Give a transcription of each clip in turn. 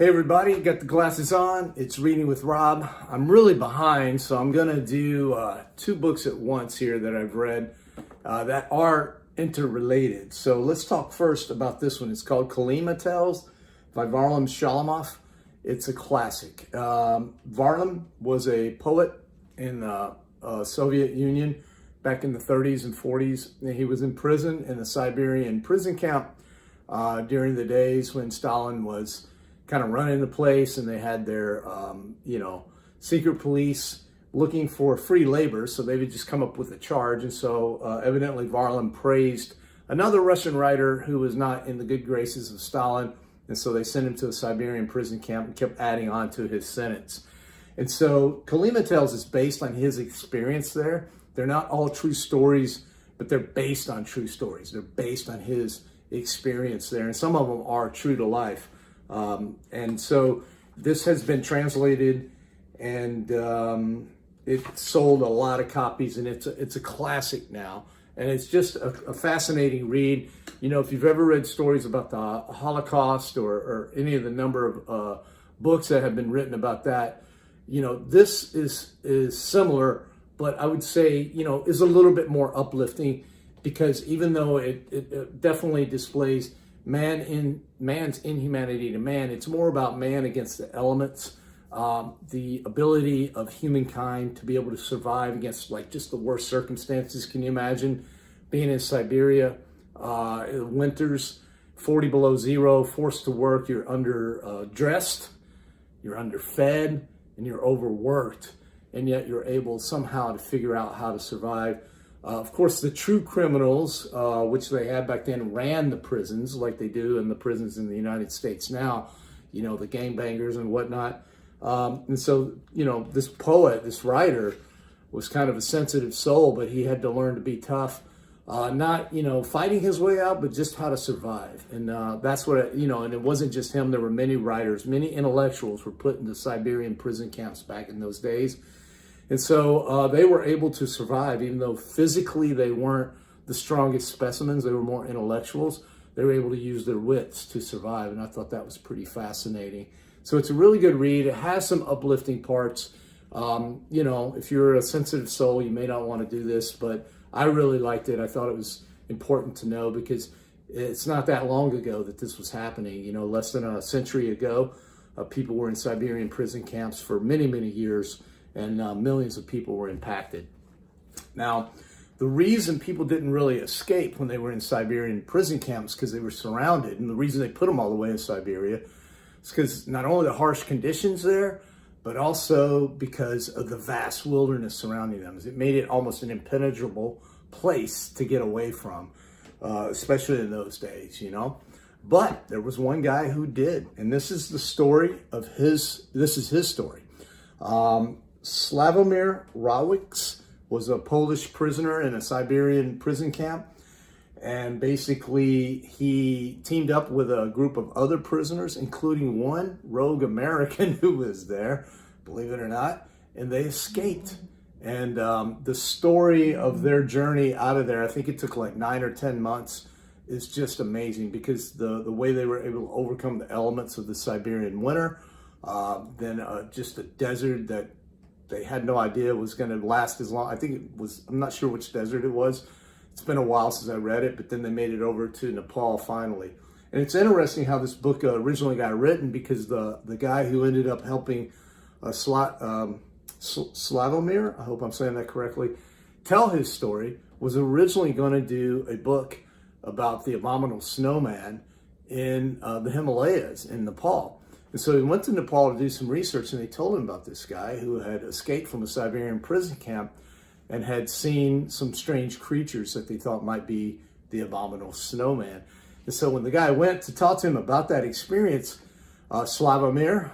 Hey everybody, got the glasses on. It's Reading with Rob. I'm really behind, so I'm gonna do two books at once here that I've read that are interrelated. So let's talk first about this one. It's called Kolyma Tales by Varlam Shalamov. It's a classic. Varlam was a poet in the Soviet Union back in the 30s and 40s. And he was in prison in a Siberian prison camp during the days when Stalin was kind of running the place, and they had their, secret police looking for free labor, so they would just come up with a charge. And so evidently Varlam praised another Russian writer who was not in the good graces of Stalin, and so they sent him to a Siberian prison camp and kept adding on to his sentence. And so Kolyma Tales is based on his experience there. They're not all true stories, but they're based on true stories. They're based on his experience there, and some of them are true to life. And so this has been translated, and it sold a lot of copies, and it's a classic now. And it's just a fascinating read. You know, if you've ever read stories about the Holocaust or any of the number of books that have been written about that, you know, this is similar, but I would say, you know, is a little bit more uplifting, because even though it definitely displays man's inhumanity to man, it's more about man against the elements, the ability of humankind to be able to survive against like just the worst circumstances. Can you imagine being in Siberia, winters, 40 below zero, forced to work, you're dressed, you're underfed, and you're overworked, and yet you're able somehow to figure out how to survive. Of course, the true criminals, which they had back then, ran the prisons like they do in the prisons in the United States now, you know, the gangbangers and whatnot. And so, you know, this poet, this writer, was kind of a sensitive soul, but he had to learn to be tough, not, you know, fighting his way out, but just how to survive. And that's what, you know, and it wasn't just him. There were many writers, many intellectuals were put into Siberian prison camps back in those days. And so they were able to survive, even though physically they weren't the strongest specimens. They were more intellectuals. They were able to use their wits to survive, and I thought that was pretty fascinating. So it's a really good read. It has some uplifting parts. You know, if you're a sensitive soul, you may not want to do this, but I really liked it. I thought it was important to know, because it's not that long ago that this was happening. You know, less than a century ago, people were in Siberian prison camps for many, many years, and millions of people were impacted. Now, the reason people didn't really escape when they were in Siberian prison camps, because they were surrounded, and the reason they put them all the way in Siberia is because not only the harsh conditions there, but also because of the vast wilderness surrounding them. It made it almost an impenetrable place to get away from, especially in those days, you know. But there was one guy who did, and this is the story of his story. Slavomir Rawicz was a Polish prisoner in a Siberian prison camp, and basically he teamed up with a group of other prisoners, including one rogue American who was there, believe it or not, and they escaped. And the story of their journey out of there, I think it took like 9 or 10 months, is just amazing, because the way they were able to overcome the elements of the Siberian winter, then just a desert that they had no idea was going to last as long. I think it was, I'm not sure which desert it was. It's been a while since I read it, but then they made it over to Nepal finally. And it's interesting how this book originally got written, because the guy who ended up helping Slavomir, I hope I'm saying that correctly, tell his story, was originally going to do a book about the abominable snowman in the Himalayas in Nepal. And so he went to Nepal to do some research, and they told him about this guy who had escaped from a Siberian prison camp and had seen some strange creatures that they thought might be the abominable snowman. And so when the guy went to talk to him about that experience, Slavomir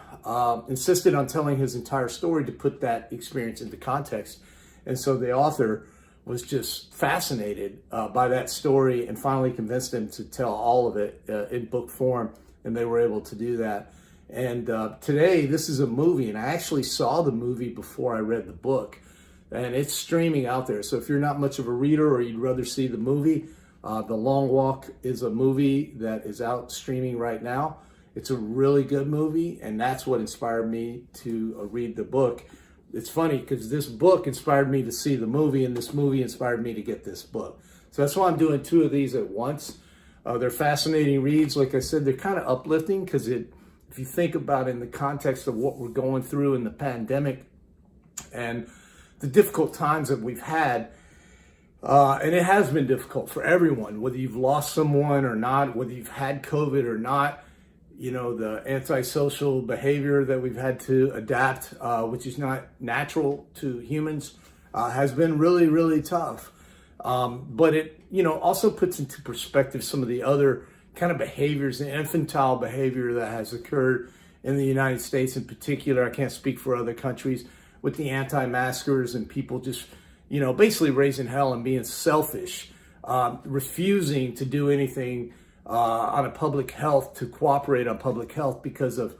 insisted on telling his entire story to put that experience into context. And so the author was just fascinated by that story, and finally convinced him to tell all of it in book form, and they were able to do that. And today, this is a movie, and I actually saw the movie before I read the book, and it's streaming out there. So if you're not much of a reader, or you'd rather see the movie, The Long Walk is a movie that is out streaming right now. It's a really good movie, and that's what inspired me to read the book. It's funny because this book inspired me to see the movie, and this movie inspired me to get this book. So that's why I'm doing two of these at once. They're fascinating reads. Like I said, they're kind of uplifting because if you think about it in the context of what we're going through in the pandemic and the difficult times that we've had, and it has been difficult for everyone, whether you've lost someone or not, whether you've had COVID or not. You know, the antisocial behavior that we've had to adapt, which is not natural to humans, has been really, really tough. But it, also puts into perspective some of the other kind of behaviors, the infantile behavior that has occurred in the United States in particular. I can't speak for other countries, with the anti-maskers and people just, basically raising hell and being selfish, refusing to do anything on a public health, to cooperate on public health because of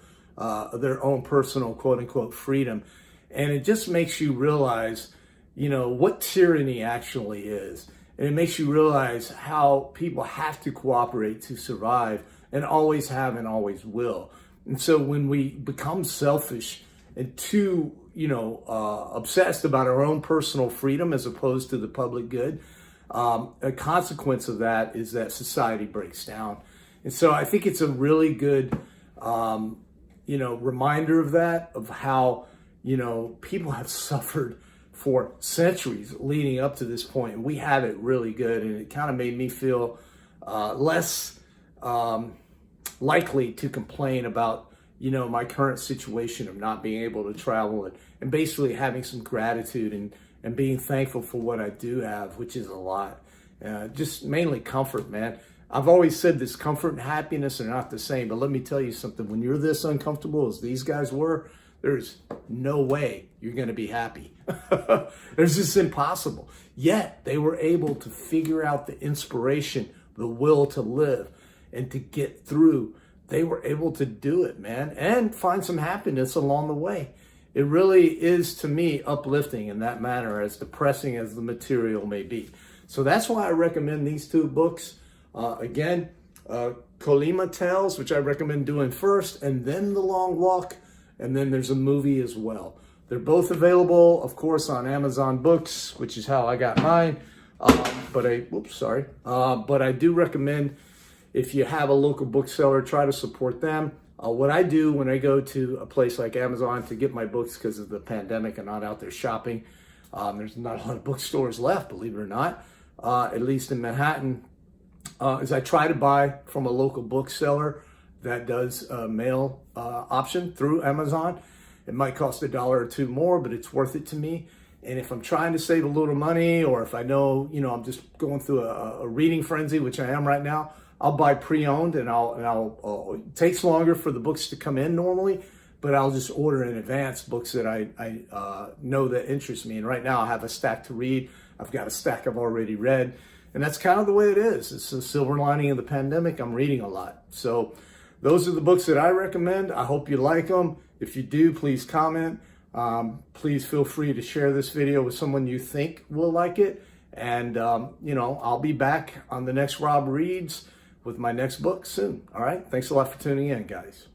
their own personal quote unquote freedom. And it just makes you realize, what tyranny actually is. And it makes you realize how people have to cooperate to survive, and always have and always will. And so when we become selfish and too, obsessed about our own personal freedom as opposed to the public good, a consequence of that is that society breaks down. And so I think it's a really good, reminder of that, of how, people have suffered for centuries leading up to this point, and we have it really good. And it kind of made me feel less likely to complain about, my current situation of not being able to travel, and basically having some gratitude and being thankful for what I do have, which is a lot. Just mainly comfort, man. I've always said this: comfort and happiness are not the same, but let me tell you something. When you're this uncomfortable as these guys were, there's no way you're going to be happy. It's just impossible. Yet they were able to figure out the inspiration, the will to live and to get through. They were able to do it, man, and find some happiness along the way. It really is, to me, uplifting in that manner, as depressing as the material may be. So that's why I recommend these two books. Again, Kolyma Tales, which I recommend doing first, and then The Long Walk, and then there's a movie as well. They're both available, of course, on Amazon Books, which is how I got mine. But I do recommend, if you have a local bookseller, try to support them. What I do when I go to a place like Amazon to get my books, because of the pandemic, I'm not out there shopping. There's not a lot of bookstores left, believe it or not, at least in Manhattan, is I try to buy from a local bookseller that does a mail option through Amazon. It might cost $1 or $2 more, but it's worth it to me. And if I'm trying to save a little money, or if I know, I'm just going through a reading frenzy, which I am right now, I'll buy pre-owned, and it takes longer for the books to come in normally, but I'll just order in advance books that I know that interest me. And right now I have a stack to read. I've got a stack I've already read, and that's kind of the way it is. It's a silver lining of the pandemic. I'm reading a lot. So those are the books that I recommend. I hope you like them. If you do, please comment. Please feel free to share this video with someone you think will like it. And, I'll be back on the next Rob Reads with my next book soon. All right. Thanks a lot for tuning in, guys.